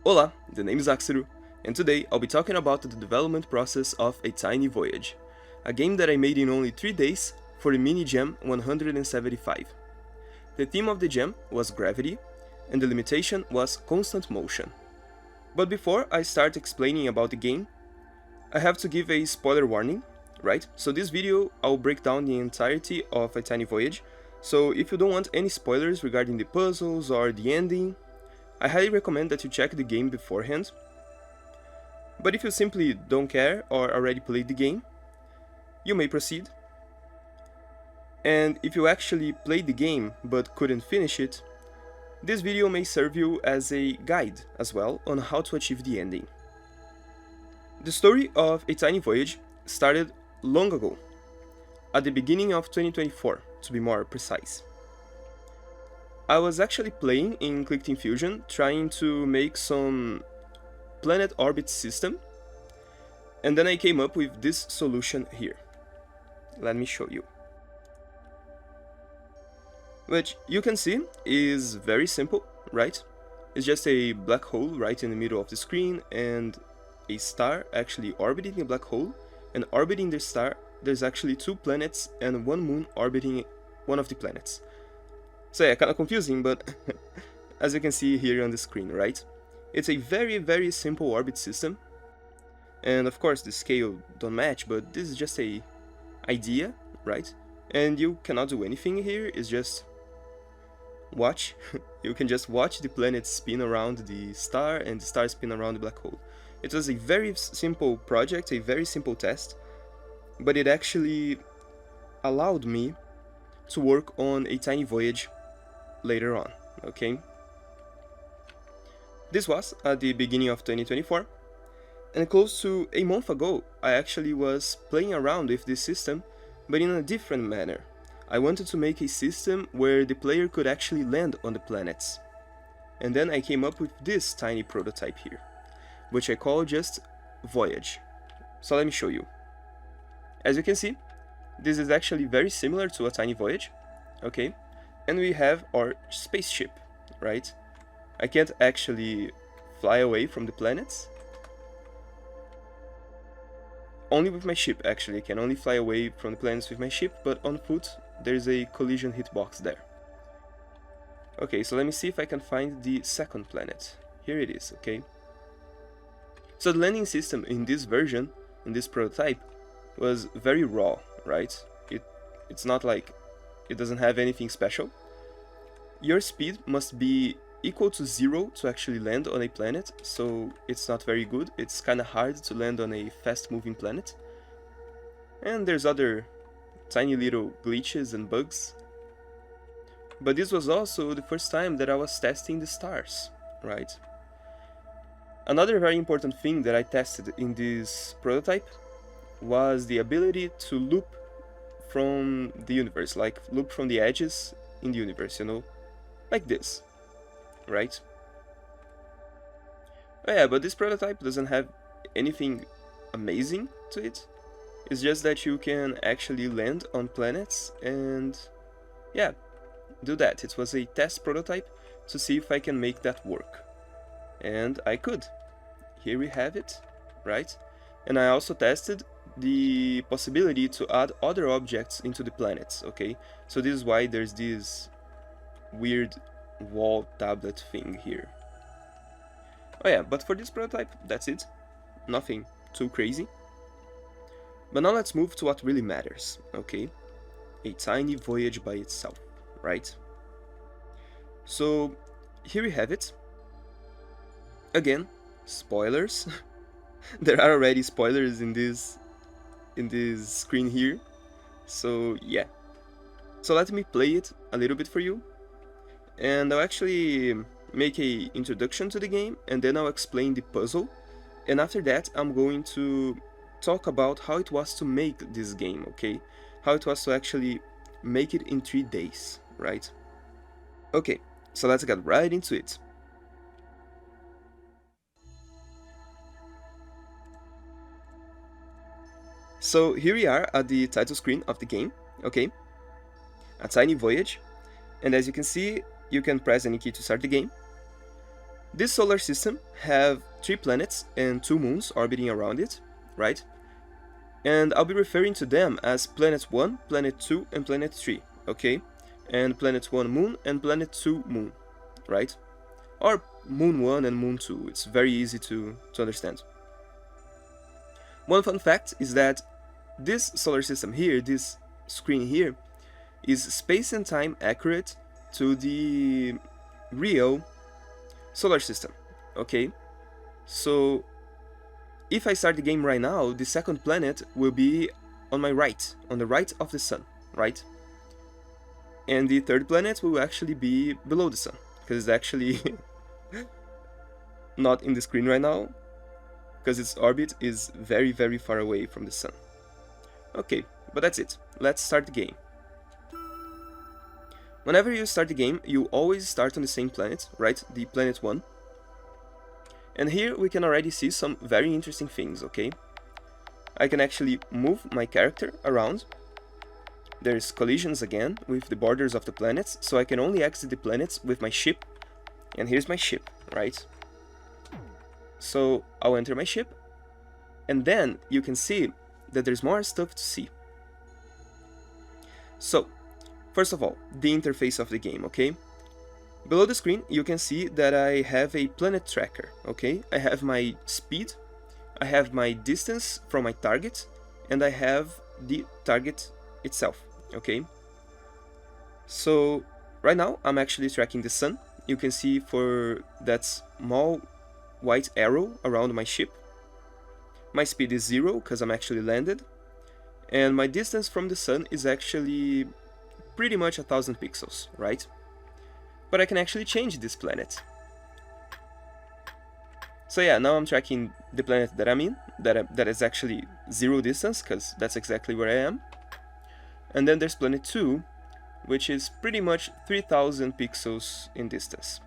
Hola, the name is Axeru, and today I'll be talking about the development process of A Tiny Voyage, a game that I made in only 3 days for the mini jam 175. The theme of the jam was gravity, and the limitation was constant motion. But before I start explaining about the game, I have to give a spoiler warning, right? So this video I'll break down the entirety of A Tiny Voyage, so if you don't want any spoilers regarding the puzzles or the ending, I highly recommend that you check the game beforehand. But if you simply don't care or already played the game, you may proceed. And if you actually played the game but couldn't finish it, this video may serve you as a guide as well on how to achieve the ending. The story of A Tiny Voyage started long ago, at the beginning of 2024 to be more precise. I was actually playing in Click Team Fusion, trying to make some planet orbit system, and then I came up with this solution here. Let me show you. Which you can see is very simple, right? It's just a black hole right in the middle of the screen and a star actually orbiting the black hole, and orbiting the star there's actually 2 planets and 1 moon orbiting one of the planets. So yeah, kind of confusing, but as you can see here on the screen, right? It's a very simple orbit system, and of course the scale don't match, but this is just a idea, right? And you cannot do anything here, it's just watch. You can just watch the planet spin around the star and the star spin around the black hole. It was a very simple project, a very simple test, but it actually allowed me to work on A Tiny Voyage later on, okay? This was at the beginning of 2024, and close to a month ago I actually was playing around with this system, but in a different manner. I wanted to make a system where the player could actually land on the planets. And then I came up with this tiny prototype here, which I call just Voyage. So let me show you. As you can see, this is actually very similar to A Tiny Voyage, okay? And we have our spaceship, right? I can't actually fly away from the planets. Only with my ship, actually. I can only fly away from the planets with my ship, but on foot there's a collision hitbox there. Okay, so let me see if I can find the second planet. Here it is, okay? So the landing system in this version, in this prototype, was very raw, right? It's not like it doesn't have anything special. Your speed must be equal to 0 to actually land on a planet, so it's not very good. It's kinda hard to land on a fast-moving planet. And there's other tiny little glitches and bugs. But this was also the first time that I was testing the stars, right? Another very important thing that I tested in this prototype was the ability to loop from the universe, like loop from the edges in the universe, you know? Like this, right? Oh yeah, but this prototype doesn't have anything amazing to it. It's just that you can actually land on planets and, yeah, do that. It was a test prototype to see if I can make that work. And I could. Here we have it, right? And I also tested the possibility to add other objects into the planets, okay? So this is why there's this weird wall tablet thing here. Oh yeah, but for this prototype, that's it. Nothing too crazy. But now let's move to what really matters, okay? A tiny voyage by itself, right? So here we have it. Again, spoilers. There are already spoilers in this screen here. So yeah. So let me play it a little bit for you. And I'll actually make a introduction to the game, and then I'll explain the puzzle. And after that, I'm going to talk about how it was to make this game, okay? How it was to actually make it in 3 days, right? Okay, so let's get right into it. So here we are at the title screen of the game, okay? A Tiny Voyage. And as you can see, you can press any key to start the game. This solar system have 3 planets and 2 moons orbiting around it, right? And I'll be referring to them as Planet 1, Planet 2, and Planet 3, okay? And Planet 1 Moon and Planet 2 Moon, right? Or Moon 1 and Moon 2, it's very easy to understand. One fun fact is that this solar system here, this screen here, is space and time accurate to the real solar system, okay? So if I start the game right now, the second planet will be on my right, on the right of the sun, right? And the third planet will actually be below the sun, because it's actually not in the screen right now, because its orbit is very, very far away from the sun. Okay, but that's it. Let's start the game. Whenever you start the game, you always start on the same planet, right? The Planet 1. And here we can already see some very interesting things, okay? I can actually move my character around. There's collisions again with the borders of the planets, so I can only exit the planets with my ship. And here's my ship, right? So I'll enter my ship, and then you can see that there's more stuff to see. So, first of all, the interface of the game, okay? Below the screen, you can see that I have a planet tracker, okay? I have my speed, I have my distance from my target, and I have the target itself, okay? So, right now, I'm actually tracking the sun. You can see for that small white arrow around my ship. My speed is 0, because I'm actually landed. And my distance from the sun is actually pretty much 1000 pixels, right? But I can actually change this planet. So yeah, now I'm tracking the planet that I'm in, that is actually 0 distance, because that's exactly where I am. And then there's planet 2, which is pretty much 3000 pixels in distance.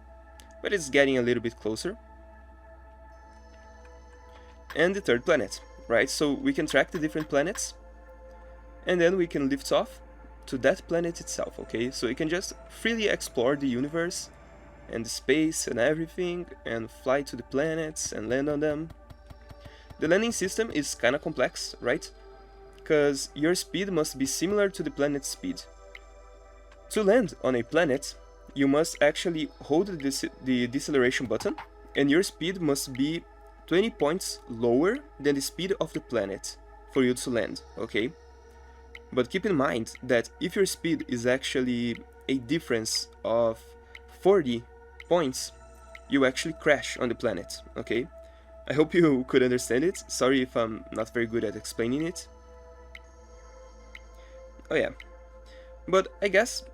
But it's getting a little bit closer. And the third planet, right? So we can track the different planets, and then we can lift off to that planet itself, okay? So you can just freely explore the universe and the space and everything, and fly to the planets and land on them. The landing system is kinda complex, right? Because your speed must be similar to the planet's speed. To land on a planet, you must actually hold the deceleration button, and your speed must be 20 points lower than the speed of the planet for you to land, okay? But keep in mind that if your speed is actually a difference of 40 points, you actually crash on the planet, okay? I hope you could understand it. Sorry if I'm not very good at explaining it. Oh yeah. But I guess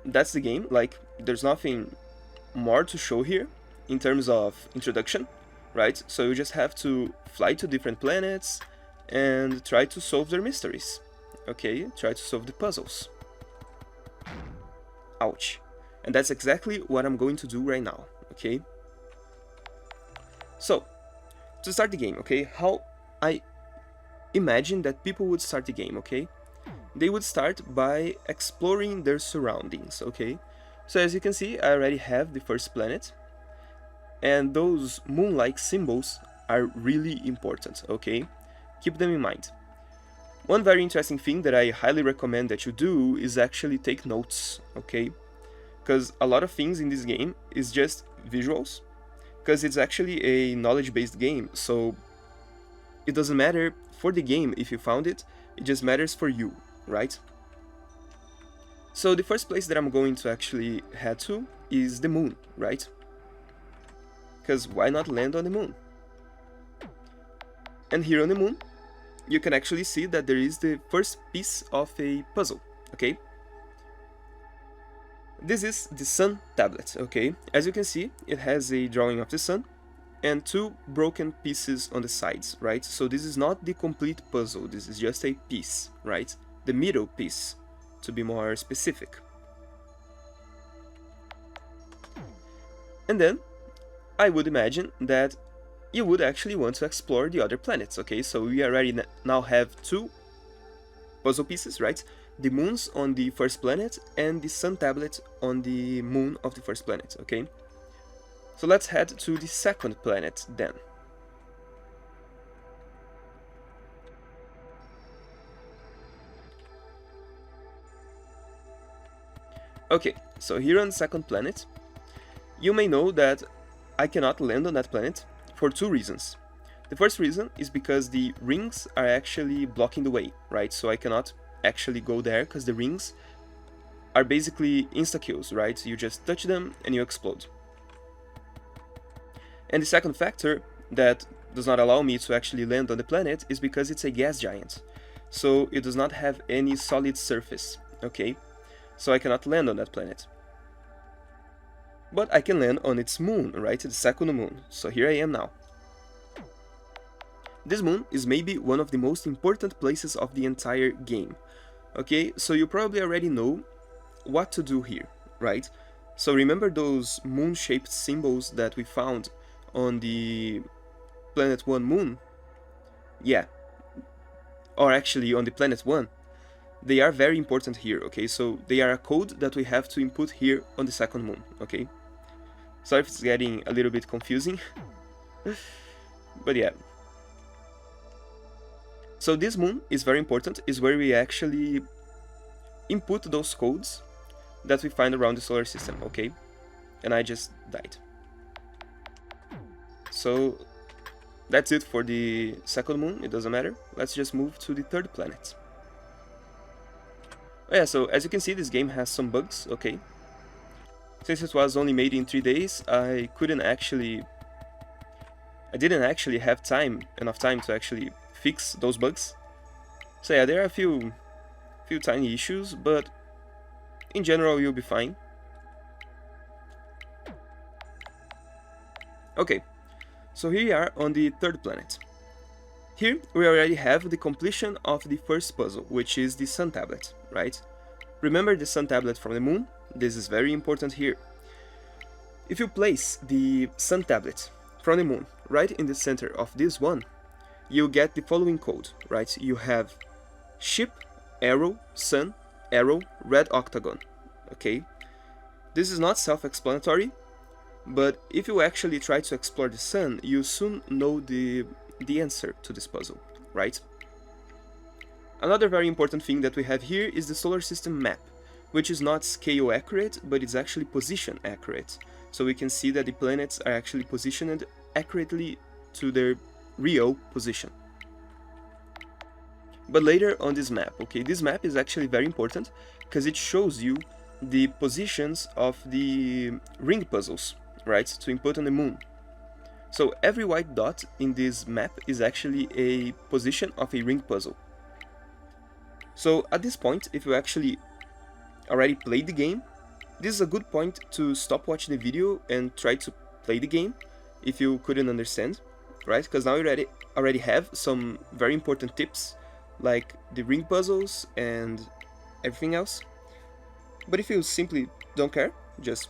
that's the game. Like, there's nothing more to show here in terms of introduction, right? So you just have to fly to different planets and try to solve their mysteries. Okay, try to solve the puzzles. Ouch. And that's exactly what I'm going to do right now, okay? So, to start the game, okay, how I imagine that people would start the game, okay? They would start by exploring their surroundings, okay? So as you can see, I already have the first planet, and those moon-like symbols are really important, okay? Keep them in mind. One very interesting thing that I highly recommend that you do is actually take notes, okay? Because a lot of things in this game is just visuals, because it's actually a knowledge-based game, so it doesn't matter for the game if you found it, it just matters for you, right? So the first place that I'm going to actually head to is the moon, right? Because why not land on the moon? And here on the moon, you can actually see that there is the first piece of a puzzle, okay? This is the sun tablet, okay? As you can see, it has a drawing of the sun and 2 broken pieces on the sides, right? So this is not the complete puzzle, this is just a piece, right? The middle piece, to be more specific. And then, I would imagine that you would actually want to explore the other planets, okay? So we already now have 2 puzzle pieces, right? The moons on the first planet and the sun tablet on the moon of the first planet, okay? So let's head to the second planet then. Okay, so here on the second planet, you may know that I cannot land on that planet for two reasons. The first reason is because the rings are actually blocking the way, right? So I cannot actually go there because the rings are basically insta-kills, right? You just touch them and you explode. And the second factor that does not allow me to actually land on the planet is because it's a gas giant. So it does not have any solid surface, okay? So I cannot land on that planet. But I can land on its moon, right? The second moon. So here I am now. This moon is maybe one of the most important places of the entire game. Okay, so you probably already know what to do here, right? So remember those moon-shaped symbols that we found on the Planet 1 moon? Yeah. Or actually on the Planet 1. They are very important here, okay? So they are a code that we have to input here on the second moon, okay? Sorry if it's getting a little bit confusing. But yeah. So this moon is very important, is where we actually input those codes that we find around the solar system, okay? And I just died. So that's it for the second moon, it doesn't matter. Let's just move to the third planet. Oh yeah, so as you can see, this game has some bugs, okay? Since it was only made in 3 days, I didn't actually have enough time to actually fix those bugs. So yeah, there are a few tiny issues, but in general you'll be fine. Okay, so here we are on the third planet. Here we already have the completion of the first puzzle, which is the sun tablet, right? Remember the sun tablet from the moon? This is very important here. If you place the sun tablet from the moon right in the center of this one, you get the following code, right? You have ship, arrow, sun, arrow, red octagon, okay? This is not self-explanatory, but if you actually try to explore the sun, you soon know the answer to this puzzle, right? Another very important thing that we have here is the solar system map, which is not scale accurate, but it's actually position accurate. So we can see that the planets are actually positioned accurately to their real position. But later on this map, okay, this map is actually very important because it shows you the positions of the ring puzzles, right, to input on the moon. So every white dot in this map is actually a position of a ring puzzle. So at this point, if you actually already played the game, this is a good point to stop watching the video and try to play the game if you couldn't understand, right? Because now you already have some very important tips like the ring puzzles and everything else. But if you simply don't care, just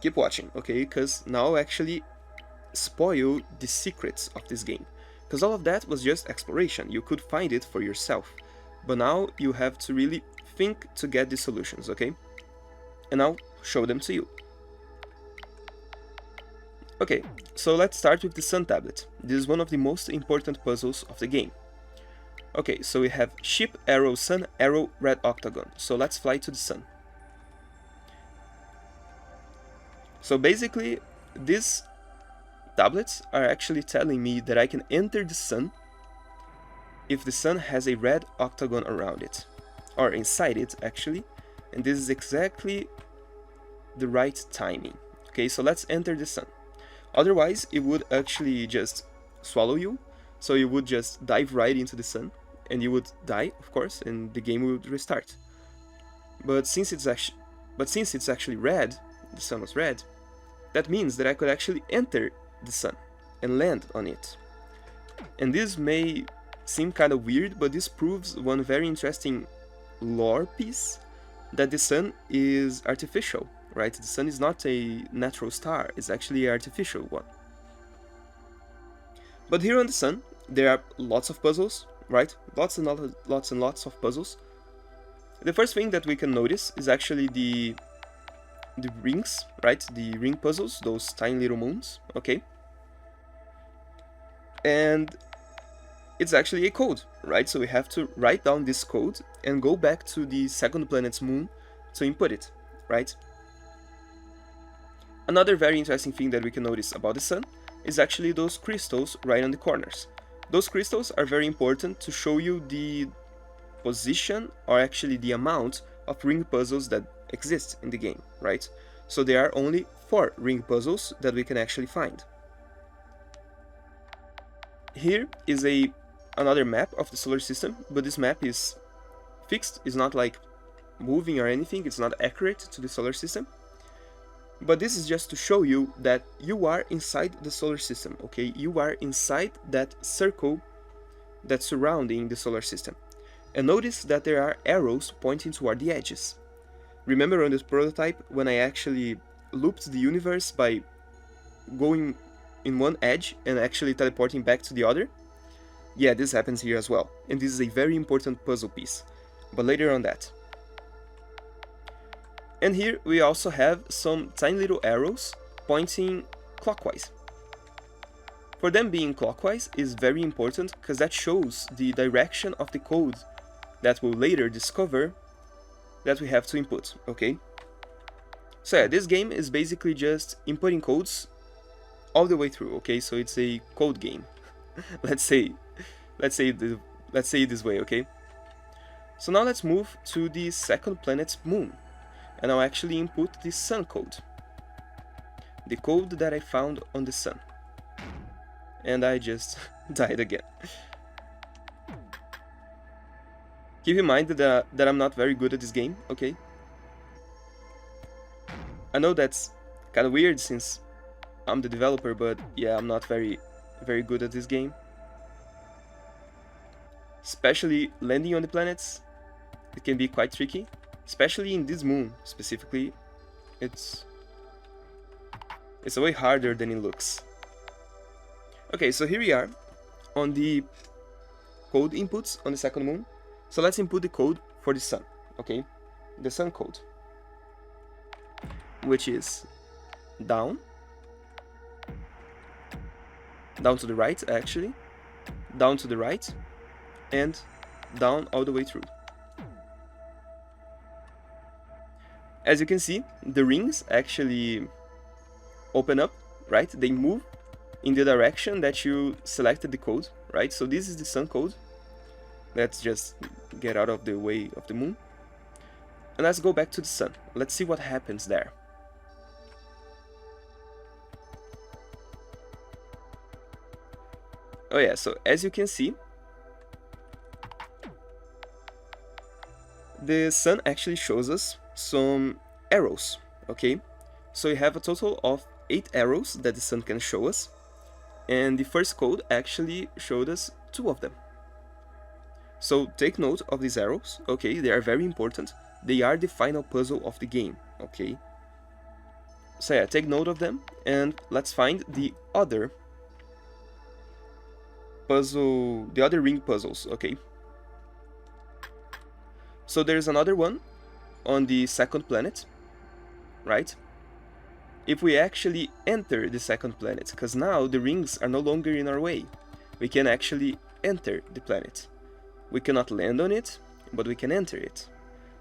keep watching, okay? Because now I'll actually spoil the secrets of this game. Because all of that was just exploration, you could find it for yourself. But now you have to really think to get the solutions, okay? And I'll show them to you. Okay, so let's start with the sun tablet. This is one of the most important puzzles of the game. Okay, so we have ship, arrow, sun, arrow, red octagon. So let's fly to the sun. So basically, these tablets are actually telling me that I can enter the sun if the sun has a red octagon around it, or inside it actually, and this is exactly the right timing. Okay, so let's enter the sun. Otherwise, it would actually just swallow you, so you would just dive right into the sun, and you would die, of course, and the game would restart. But since it's actually red, the sun was red, that means that I could actually enter the sun and land on it. And this may seem kind of weird, but this proves one very interesting lore piece, that the sun is artificial, right? The sun is not a natural star, it's actually an artificial one. But here on the sun, there are lots of puzzles, right? Lots and lots of puzzles. The first thing that we can notice is actually the the rings, right? The ring puzzles, those tiny little moons, okay? And it's actually a code, right? So we have to write down this code and go back to the second planet's moon to input it, right? Another very interesting thing that we can notice about the sun is actually those crystals right on the corners. Those crystals are very important to show you the position, or actually the amount of ring puzzles that exist in the game, right? So there are only 4 ring puzzles that we can actually find. Here is another map of the solar system, but this map is fixed, it's not like moving or anything, it's not accurate to the solar system. But this is just to show you that you are inside the solar system, okay? You are inside that circle that's surrounding the solar system. And notice that there are arrows pointing toward the edges. Remember on this prototype when I actually looped the universe by going in one edge and actually teleporting back to the other? Yeah, this happens here as well. And this is a very important puzzle piece. But later on that. And here we also have some tiny little arrows pointing clockwise. For them being clockwise is very important because that shows the direction of the code that we'll later discover that we have to input, okay? So yeah, this game is basically just inputting codes all the way through, okay? So it's a code game. let's say it this way, okay? So now let's move to the second planet's moon. And I'll actually input the sun code. The code that I found on the sun. And I just died again. Keep in mind that I'm not very good at this game, okay? I know that's kind of weird since I'm the developer, but yeah, I'm not very good at this game. Especially landing on the planets, it can be quite tricky. Especially in this moon, specifically, it's way harder than it looks. Okay, so here we are on the code inputs on the second moon. So let's input the code for the sun, okay? The sun code, which is down to the right actually, down to the right, and down all the way through. As you can see, the rings actually open up, right? They move in the direction that you selected the code, right? So this is the sun code. Let's just get out of the way of the moon. And let's go back to the sun. Let's see what happens there. Oh yeah, so as you can see, the sun actually shows us some arrows, okay? So we have a total of 8 arrows that the sun can show us, and the first code actually showed us 2 of them. So take note of these arrows, okay? They are very important. They are the final puzzle of the game, okay? So yeah, take note of them, and let's find the other puzzle, the other ring puzzles, okay? So there's another one on the second planet, right? If we actually enter the second planet, because now the rings are no longer in our way, we can actually enter the planet. We cannot land on it, but we can enter it.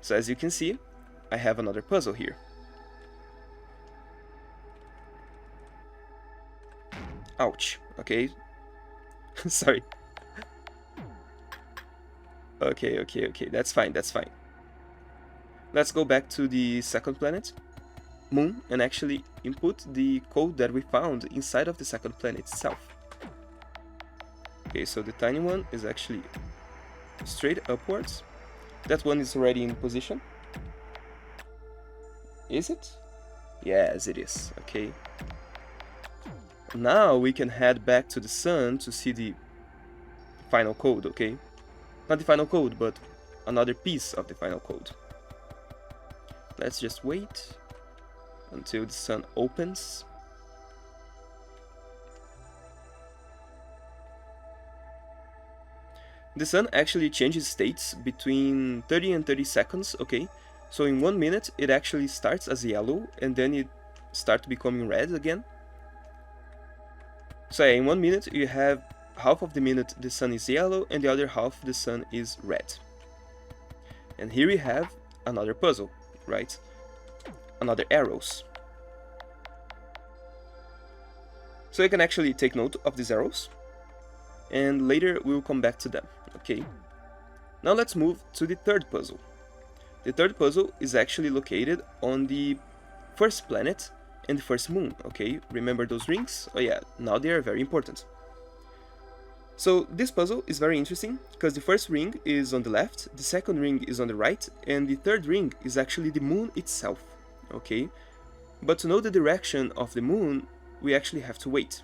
So as you can see, I have another puzzle here. Ouch, okay. Sorry. Okay, that's fine. Let's go back to the second planet, moon, and actually input the code that we found inside of the second planet itself. Okay, so the tiny one is actually straight upwards. That one is already in position. Is it? Yes, it is. Okay. Now we can head back to the sun to see the final code, okay? Not the final code, but another piece of the final code. Let's just wait until the sun opens. The sun actually changes states between 30 and 30 seconds, okay? So in 1 minute it actually starts as yellow and then it starts becoming red again. So yeah, in 1 minute you have half of the minute the sun is yellow and the other half the sun is red. And here we have another puzzle, right? Another arrows. So you can actually take note of these arrows, and later we'll come back to them, okay? Now let's move to the third puzzle. The third puzzle is actually located on the first planet and the first moon, okay? Remember those rings? Oh yeah, now they are very important. So this puzzle is very interesting because the first ring is on the left, the second ring is on the right, and the third ring is actually the moon itself, okay? But to know the direction of the moon, we actually have to wait.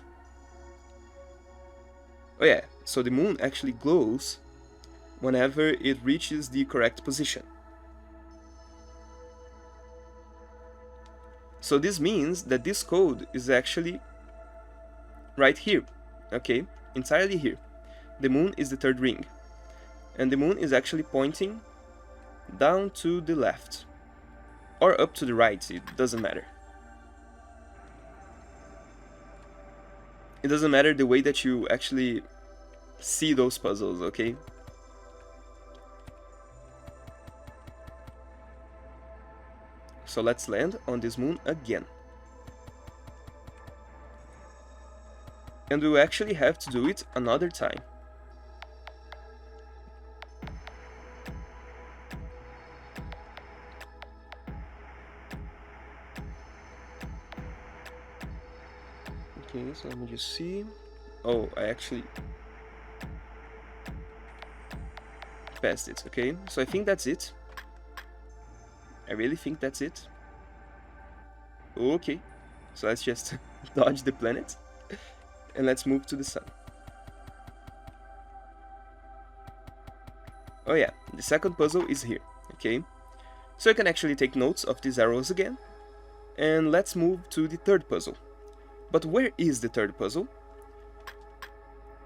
Oh yeah, so the moon actually glows whenever it reaches the correct position. So this means that this code is actually right here, okay? Entirely here. The moon is the third ring, and the moon is actually pointing down to the left, or up to the right, it doesn't matter. It doesn't matter the way that you actually see those puzzles, okay? So let's land on this moon again. And we'll actually have to do it another time. Okay, so let me just see. Oh, I actually passed it, okay? So I think that's it. I really think that's it. Okay, so let's just dodge the planet and let's move to the sun. Oh yeah, the second puzzle is here, okay? So I can actually take notes of these arrows again, and let's move to the third puzzle. But where is the third puzzle?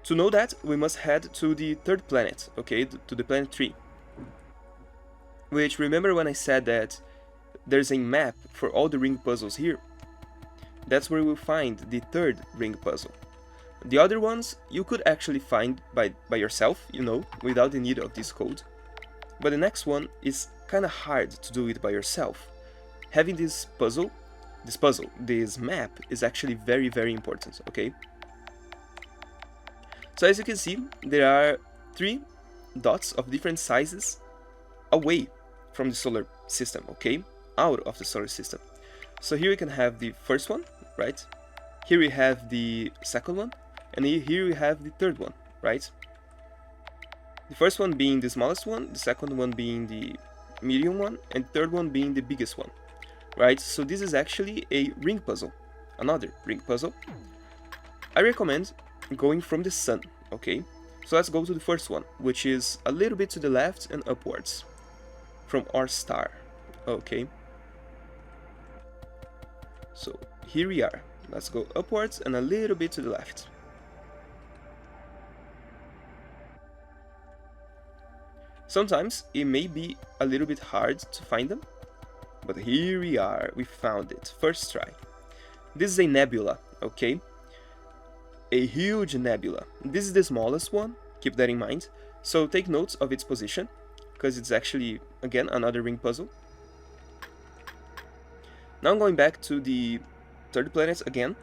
To know that, we must head to the third planet, okay, to the planet 3. Which, remember when I said that there's a map for all the ring puzzles here? That's where we'll find the third ring puzzle. The other ones you could actually find by yourself, you know, without the need of this code. But the next one is kinda hard to do it by yourself. Having this map is actually very, very important, okay? So as you can see, there are 3 dots of different sizes away from the solar system, okay? Out of the solar system. So here we can have the first one, right? Here we have the second one, and here we have the third one, right? The first one being the smallest one, the second one being the medium one, and the third one being the biggest one, right? So this is actually a ring puzzle, another ring puzzle. I recommend going from the sun, okay? So let's go to the first one, which is a little bit to the left and upwards from our star, okay? So here we are. Let's go upwards and a little bit to the left. Sometimes it may be a little bit hard to find them, but here we are, we found it, first try. This is a nebula, okay? A huge nebula. This is the smallest one, keep that in mind. So take notes of its position, because it's actually, again, another ring puzzle. Now going back to the third planet again,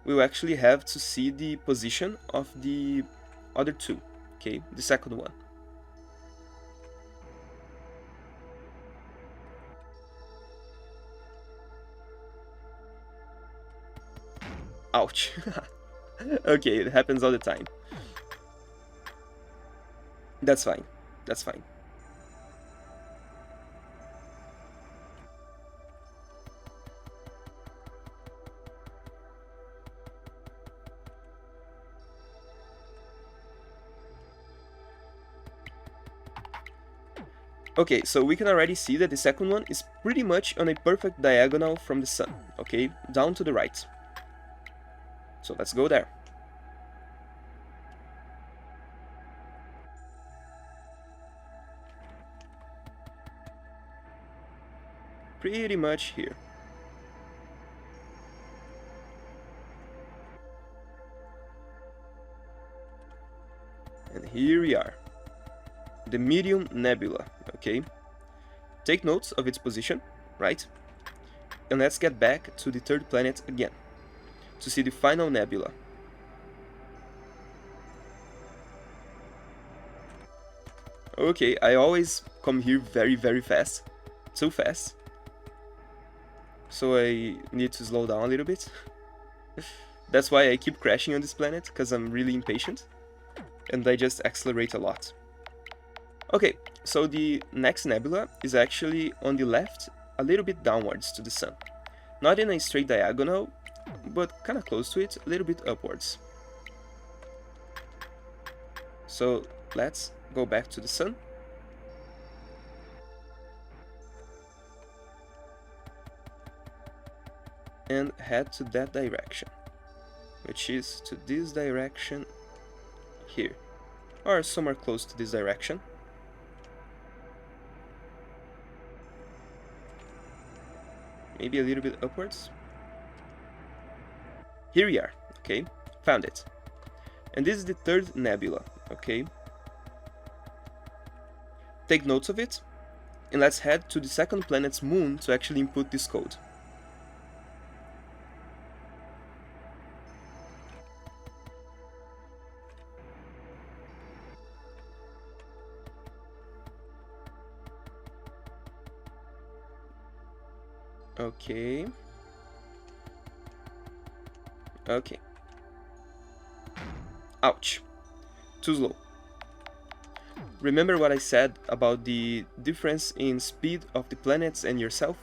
we'll actually have to see the position of the other 2, okay? The second one. Ouch. Okay, it happens all the time. That's fine. That's fine. Okay, so we can already see that the second one is pretty much on a perfect diagonal from the sun, okay? Down to the right. So let's go there. pretty much here. And here we are. The Medium Nebula, okay? Take notes of its position, right? And let's get back to the third planet again, to see the final nebula. Okay, I always come here very fast. Too fast. So I need to slow down a little bit. That's why I keep crashing on this planet, because I'm really impatient. And I just accelerate a lot. Okay, so the next nebula is actually on the left, a little bit downwards to the sun. Not in a straight diagonal, but kinda close to it, a little bit upwards. So let's go back to the sun. And head to that direction, which is to this direction here, or somewhere close to this direction. Maybe a little bit upwards. Here we are, okay? Found it. And this is the third nebula, okay? Take notes of it, and let's head to the second planet's moon to actually input this code. Okay. Okay. Ouch. Too slow. Remember what I said about the difference in speed of the planets and yourself?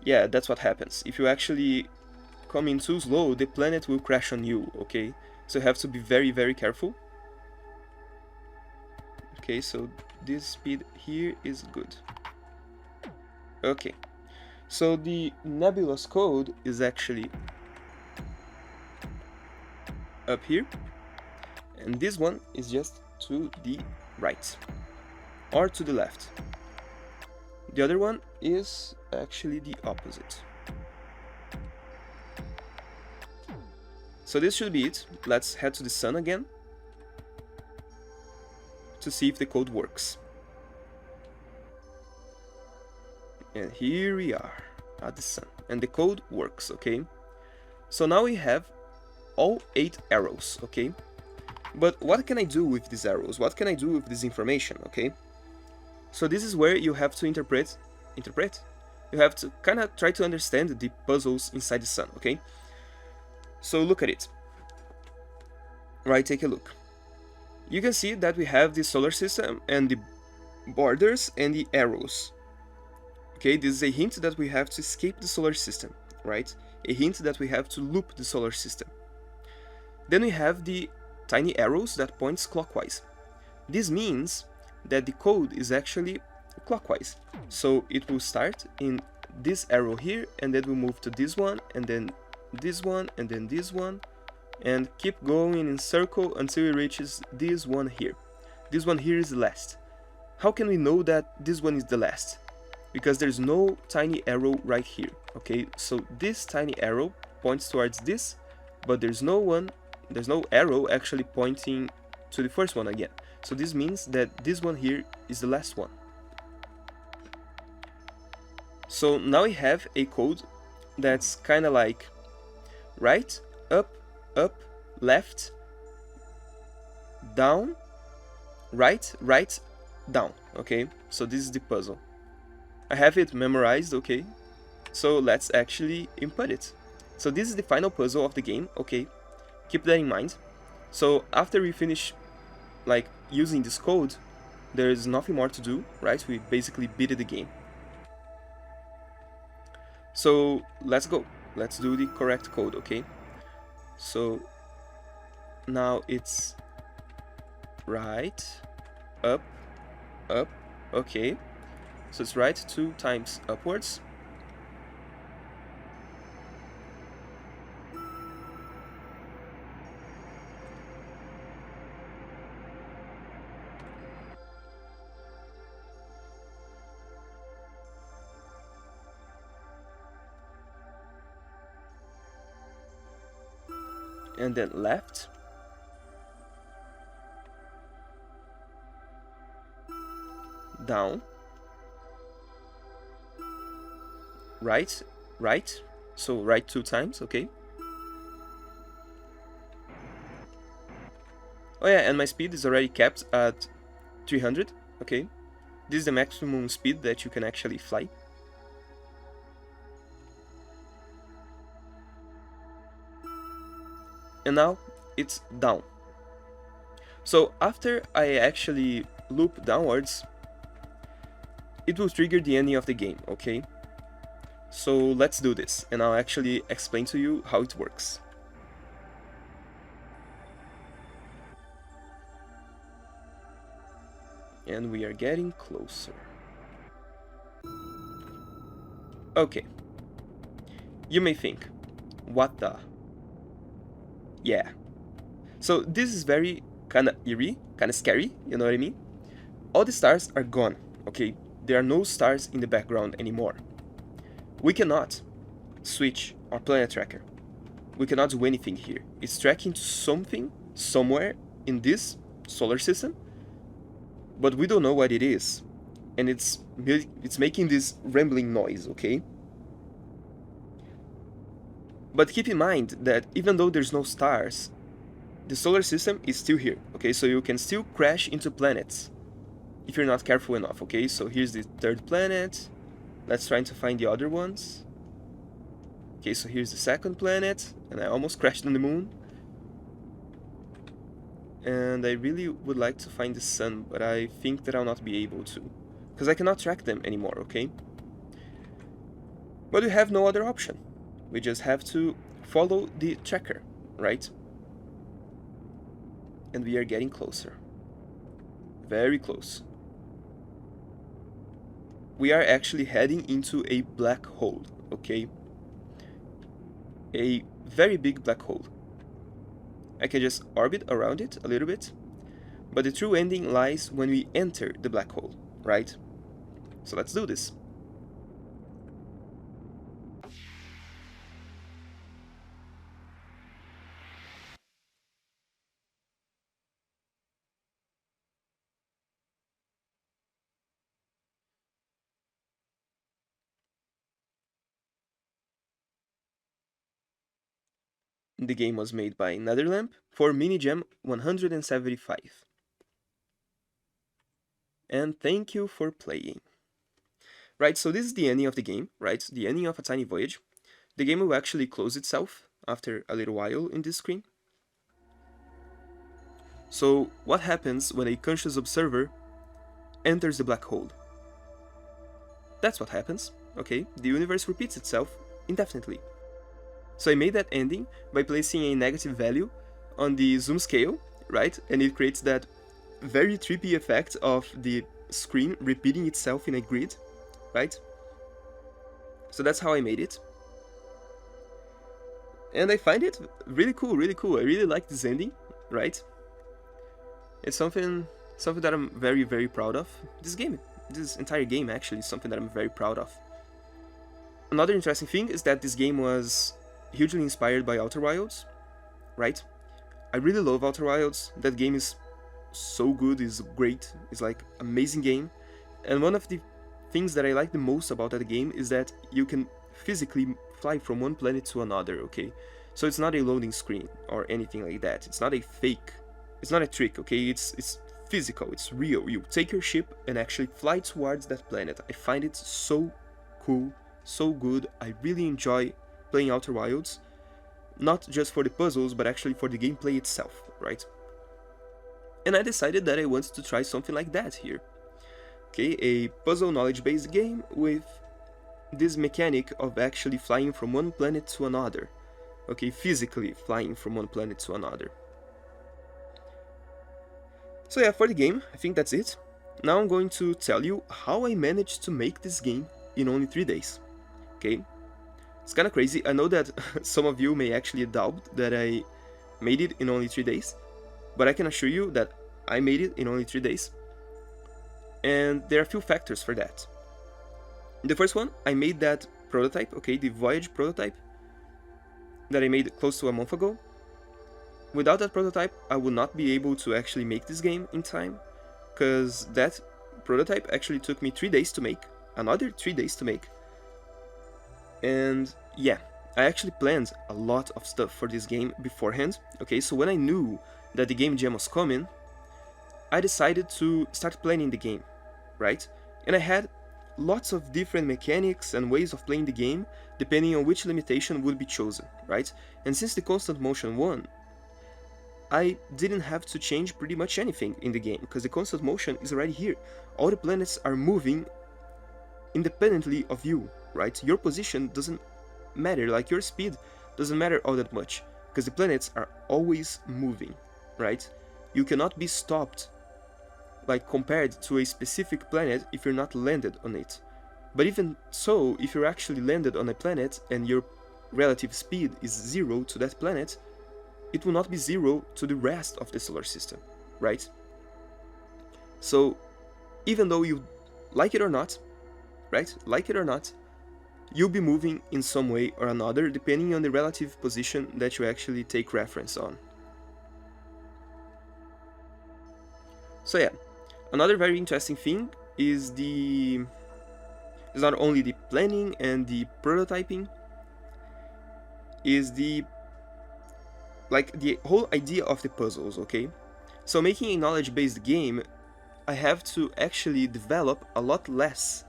Yeah, that's what happens. If you actually come in too slow, the planet will crash on you, okay? So you have to be very careful. Okay, so this speed here is good. Okay. So the nebula's code is actually up here, and this one is just to the right, or to the left. The other one is actually the opposite. So this should be it. Let's head to the sun again to see if the code works. And here we are at the sun, and the code works, okay? So now we have all 8 arrows, okay? But what can I do with these arrows? What can I do with this information, okay? So this is where you have to interpret? You have to kind of try to understand the puzzles inside the sun, okay? So look at it. Right, take a look. You can see that we have the solar system and the borders and the arrows. Okay, this is a hint that we have to escape the solar system, right? A hint that we have to loop the solar system. Then we have the tiny arrows that points clockwise. This means that the code is actually clockwise. So it will start in this arrow here, and then we'll move to this one, and then this one, and then this one, and keep going in circle until it reaches this one here. This one here is the last. How can we know that this one is the last? Because there's no tiny arrow right here, okay? So this tiny arrow points towards this, but there's no arrow actually pointing to the first one again. So this means that this one here is the last one. So now we have a code that's kind of like right, up, left, down, right, down, okay? So this is the puzzle. I have it memorized, okay? So let's actually input it. So this is the final puzzle of the game, okay? Keep that in mind. So after we finish like using this code, there's nothing more to do, right? We basically beat the game. So let's go. Let's do the correct code, okay? So now it's right, up, okay. So it's right 2 times upwards. and then left, down, right, right, so right 2 times, okay. Oh yeah, and my speed is already capped at 300, okay. This is the maximum speed that you can actually fly. And now it's down. So after I actually loop downwards, it will trigger the ending of the game, okay? So let's do this, and I'll actually explain to you how it works. And we are getting closer. Okay. You may think, what the? Yeah. So this is very kinda eerie, kinda scary, you know what I mean? All the stars are gone, okay? There are no stars in the background anymore. We cannot switch our planet tracker. We cannot do anything here. It's tracking to something, somewhere in this solar system, but we don't know what it is. And it's making this rambling noise, okay? But keep in mind that even though there's no stars, the solar system is still here, okay? So you can still crash into planets if you're not careful enough, okay? So here's the 3rd planet. Let's try to find the other ones. Okay, so here's the 2nd planet, and I almost crashed on the moon. And I really would like to find the sun, but I think that I'll not be able to, because I cannot track them anymore, okay? But we have no other option. We just have to follow the tracker, right? And we are getting closer. Very close. We are actually heading into a black hole, okay? A very big black hole. I can just orbit around it a little bit, but the true ending lies when we enter the black hole, right? So let's do this. The game was made by Netherlamp for Minigem 175. And thank you for playing. Right, so this is the ending of the game, right? The ending of A Tiny Voyage. The game will actually close itself after a little while in this screen. So what happens when a conscious observer enters the black hole? That's what happens, okay? The universe repeats itself indefinitely. So I made that ending by placing a negative value on the zoom scale, right? And it creates that very trippy effect of the screen repeating itself in a grid, right? So that's how I made it. And I find it really cool, really cool. I really like this ending, right? It's something that I'm very, very proud of. This entire game actually is something that I'm very proud of. Another interesting thing is that this game was hugely inspired by Outer Wilds, right? I really love Outer Wilds. That game is so good, is great, it's like amazing game. And one of the things that I like the most about that game is that you can physically fly from one planet to another, okay? So it's not a loading screen or anything like that. It's not a fake. It's not a trick, okay? It's physical, it's real. You take your ship and actually fly towards that planet. I find it so cool, so good. I really enjoy playing Outer Wilds, not just for the puzzles, but actually for the gameplay itself, right? And I decided that I wanted to try something like that here. Okay, a puzzle knowledge-based game with this mechanic of actually flying from one planet to another. Okay, physically flying from one planet to another. So yeah, for the game, I think that's it. Now I'm going to tell you how I managed to make this game in only 3 days. Okay? It's kinda crazy. I know that some of you may actually doubt that I made it in only 3 days, but I can assure you that I made it in only 3 days. And there are a few factors for that. The first one, I made that prototype, okay, the Voyage prototype, that I made close to a month ago. without that prototype, I would not be able to actually make this game in time, because that prototype actually took me 3 days to make, another 3 days to make. And yeah, I actually planned a lot of stuff for this game beforehand. Okay, so when I knew that the game jam was coming, I decided to start planning the game, right? And I had lots of different mechanics and ways of playing the game depending on which limitation would be chosen, right? And since the constant motion won, I didn't have to change pretty much anything in the game because the constant motion is already here. All the planets are moving independently of you, right? Your position doesn't matter, like your speed doesn't matter all that much because the planets are always moving, right? You cannot be stopped, like compared to a specific planet if you're not landed on it. But even so, if you're actually landed on a planet and your relative speed is 0 to that planet, it will not be 0 to the rest of the solar system, right? So even though you like it or not, right? Like it or not, you'll be moving in some way or another depending on the relative position that you actually take reference on. So yeah, another very interesting thing is not only the planning and the prototyping, is the whole idea of the puzzles, okay? So making a knowledge-based game, I have to actually develop a lot less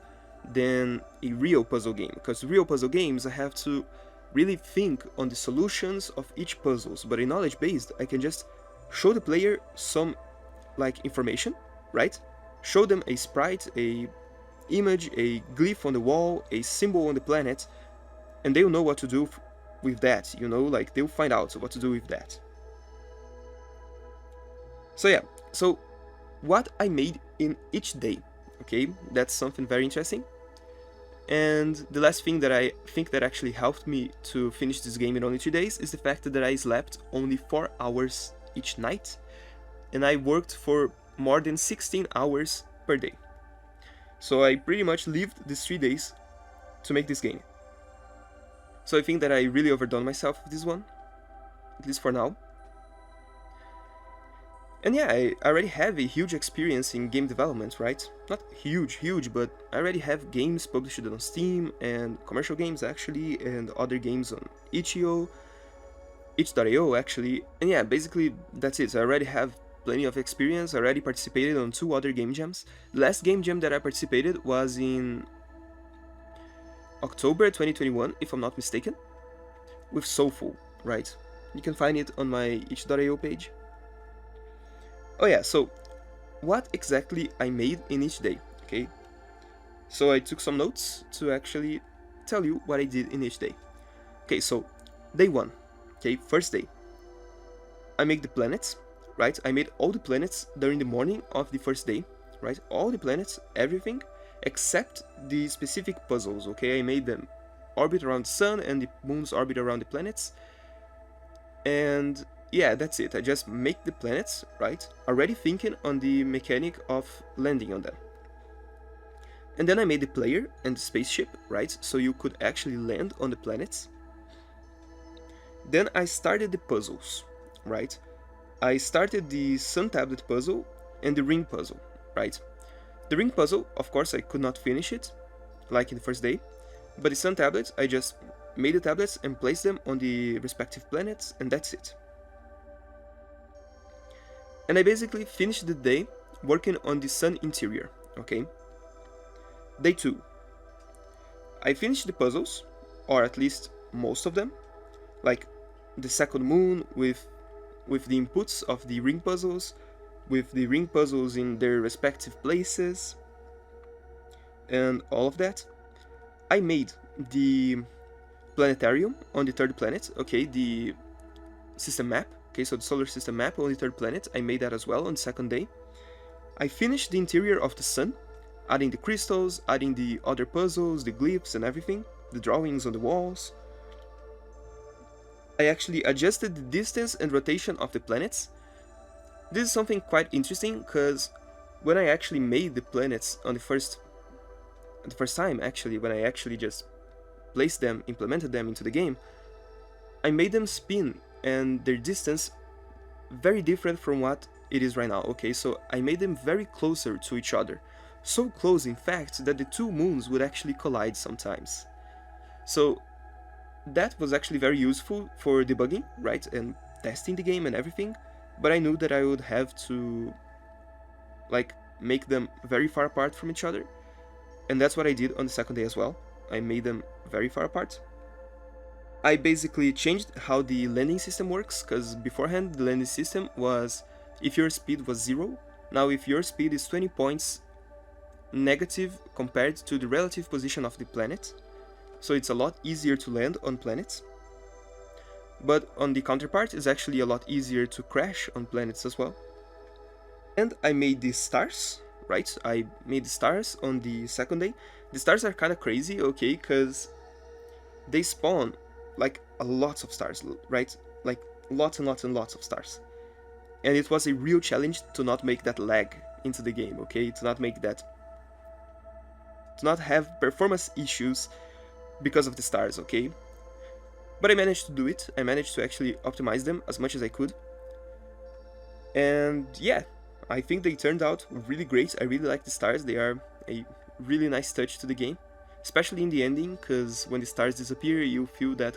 than a real puzzle game, because real puzzle games I have to really think on the solutions of each puzzles, but in knowledge-based I can just show the player some information, right? Show them a sprite, a image, a glyph on the wall, a symbol on the planet, and they'll know what to do with that, they'll find out what to do with that. So yeah, so what I made in each day, okay, that's something very interesting. And the last thing that I think that actually helped me to finish this game in only 2 days is the fact that I slept only 4 hours each night, and I worked for more than 16 hours per day. So I pretty much lived these 3 days to make this game. So I think that I really overdone myself with this one, at least for now. And yeah, I already have a huge experience in game development, right? Not huge, but I already have games published on Steam, and commercial games actually, and other games on itch.io actually. And yeah, basically that's it. I already have plenty of experience. I already participated on 2 other game jams. The last game jam that I participated was in October 2021, if I'm not mistaken, with Soulful, right? You can find it on my itch.io page. Oh yeah, so what exactly I made in each day, okay? So I took some notes to actually tell you what I did in each day. Okay, so day 1, okay, first day. I made the planets, right? I made all the planets during the morning of the first day, right? All the planets, everything, except the specific puzzles, okay? I made them orbit around the sun and the moon's orbit around the planets. And yeah, that's it. I just make the planets, right? Already thinking on the mechanic of landing on them. And then I made the player and the spaceship, right? So you could actually land on the planets. Then I started the puzzles, right? I started the sun tablet puzzle and the ring puzzle, right? The ring puzzle, of course, I could not finish it, like in the first day. But the sun tablets, I just made the tablets and placed them on the respective planets, and that's it. And I basically finished the day working on the sun interior, okay? Day 2. I finished the puzzles, or at least most of them, like the second moon with the inputs of the ring puzzles, with the ring puzzles in their respective places, and all of that. I made the planetarium on the 3rd planet, okay, the system map. Okay, so the solar system map on the 3rd planet, I made that as well on the 2nd day. I finished the interior of the sun, adding the crystals, adding the other puzzles, the glyphs and everything, the drawings on the walls. I actually adjusted the distance and rotation of the planets. This is something quite interesting, because when I actually made the planets on the first time, actually, when I actually just placed them, implemented them into the game, I made them spin, and their distance very different from what it is right now, okay? So I made them very closer to each other. So close, in fact, that the two moons would actually collide sometimes. So that was actually very useful for debugging, right? And testing the game and everything. But I knew that I would have to, like, make them very far apart from each other. And that's what I did on the second day as well. I made them very far apart. I basically changed how the landing system works, because beforehand the landing system was if your speed was 0, now if your speed is 20 points negative compared to the relative position of the planet, so it's a lot easier to land on planets. But on the counterpart, it's actually a lot easier to crash on planets as well. And I made the stars, right? I made the stars on the second day. The stars are kind of crazy, okay, because they spawn like a lots of stars, right? Like lots and lots and lots of stars. And it was a real challenge to not make that lag into the game, okay? To not have performance issues because of the stars, okay? But I managed to do it. I managed to actually optimize them as much as I could. And yeah, I think they turned out really great. I really like the stars. They are a really nice touch to the game, especially in the ending, because when the stars disappear, you feel that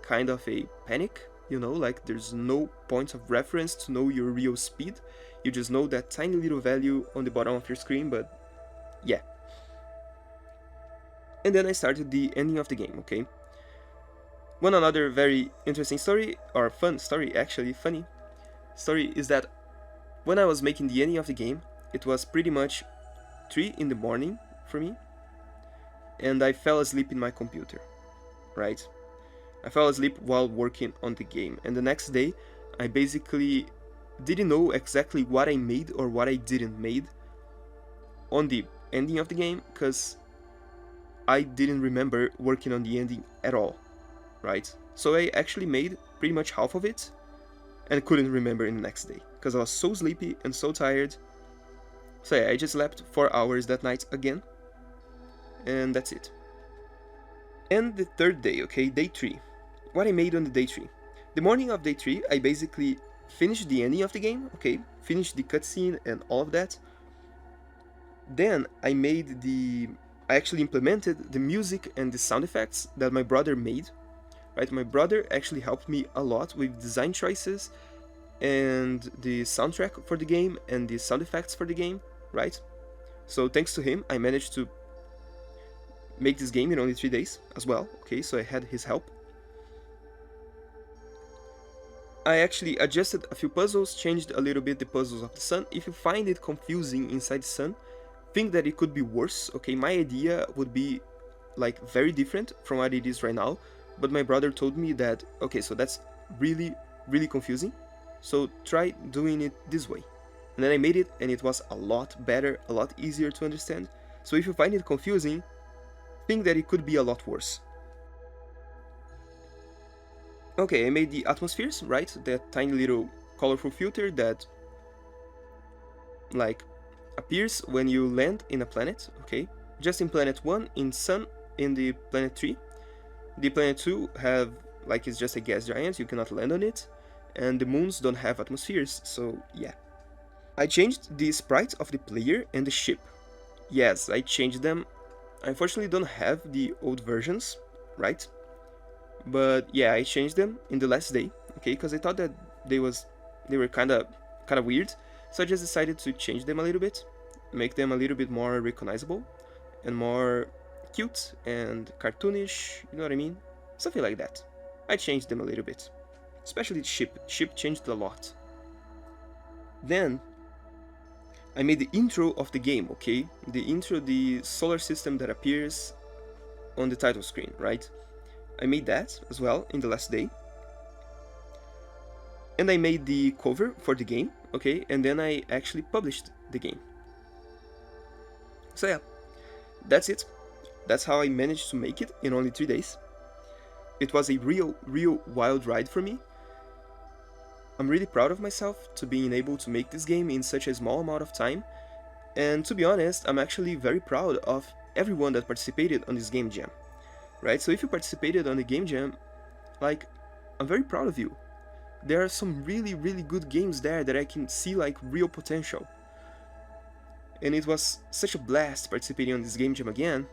kind of a panic, you know, like there's no point of reference to know your real speed. You just know that tiny little value on the bottom of your screen, but yeah. And then I started the ending of the game, okay? One another very interesting story, or fun story, actually, funny story, is that when I was making the ending of the game, it was pretty much 3 in the morning for me, and I fell asleep in my computer, right? I fell asleep while working on the game, and the next day, I basically didn't know exactly what I made or what I didn't made on the ending of the game, because I didn't remember working on the ending at all, right? So I actually made pretty much half of it and couldn't remember in the next day because I was so sleepy and so tired. So yeah, I just slept 4 hours that night again, and that's it. And the third day, okay, day 3. What I made on the day 3. The morning of day 3, I basically finished the ending of the game, okay, finished the cutscene and all of that. Then I actually implemented the music and the sound effects that my brother made, right? My brother actually helped me a lot with design choices and the soundtrack for the game and the sound effects for the game, right? So thanks to him, I managed to make this game in only 3 days as well, okay? So I had his help. I actually adjusted a few puzzles, changed a little bit the puzzles of the sun. If you find it confusing inside the sun, think that it could be worse, okay? My idea would be like very different from what it is right now, but my brother told me that, okay, so that's really, really confusing, so try doing it this way. And then I made it, and it was a lot better, a lot easier to understand. So if you find it confusing, think that it could be a lot worse. Okay, I made the atmospheres, right? That tiny little colorful filter that like appears when you land in a planet, okay? Just in planet 1, in sun, in the planet 3. The planet 2 is just a gas giant, you cannot land on it, and the moons don't have atmospheres, so yeah. I changed the sprites of the player and the ship. Yes, I changed them. I unfortunately don't have the old versions, right? But yeah, I changed them in the last day, okay? Because I thought that they were kind of weird, so I just decided to change them a little bit, make them a little bit more recognizable and more cute and cartoonish, you know what I mean? Something like that. I changed them a little bit, especially the ship. Ship changed a lot. Then I made the intro of the game, okay? The intro, the solar system that appears on the title screen, right? I made that as well in the last day. And I made the cover for the game, okay? And then I actually published the game. So yeah, that's it. That's how I managed to make it in only 3 days. It was a real wild ride for me. I'm really proud of myself to being able to make this game in such a small amount of time. And to be honest, I'm actually very proud of everyone that participated on this game jam. Right? So if you participated on the game jam, like, I'm very proud of you. there are some really, really good games there that I can see like real potential. And it was such a blast participating on this game jam again.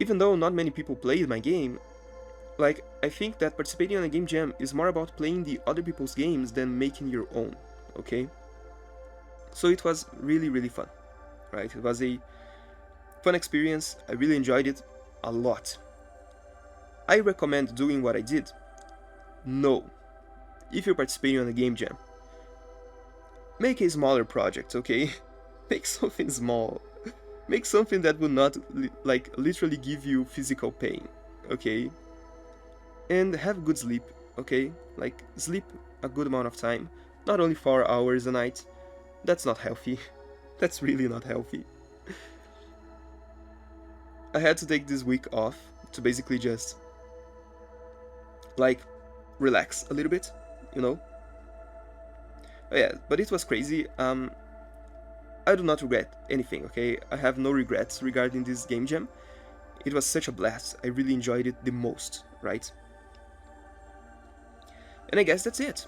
Even though not many people played my game, like, I think that participating on a game jam is more about playing the other people's games than making your own, okay? So it was really, really fun, right? It was a fun experience, I really enjoyed it a lot. I recommend doing what I did? No. If you're participating on a game jam, make a smaller project, okay? Make something small. Make something that will not, like, literally give you physical pain, okay? And have good sleep, okay? Like, sleep a good amount of time, not only 4 hours a night. That's not healthy. That's really not healthy. I had to take this week off to basically just, like, relax a little bit, you know? Yeah, but it was crazy. I do not regret anything, okay? I have no regrets regarding this game jam. It was such a blast. I really enjoyed it the most, right? And I guess that's it.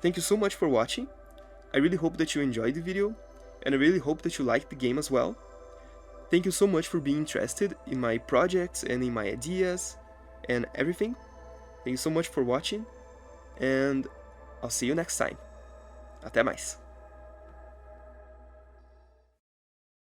Thank you so much for watching. I really hope that you enjoyed the video, and I really hope that you liked the game as well. Thank you so much for being interested in my projects and in my ideas and everything. Thank you so much for watching, and I'll see you next time. Até mais!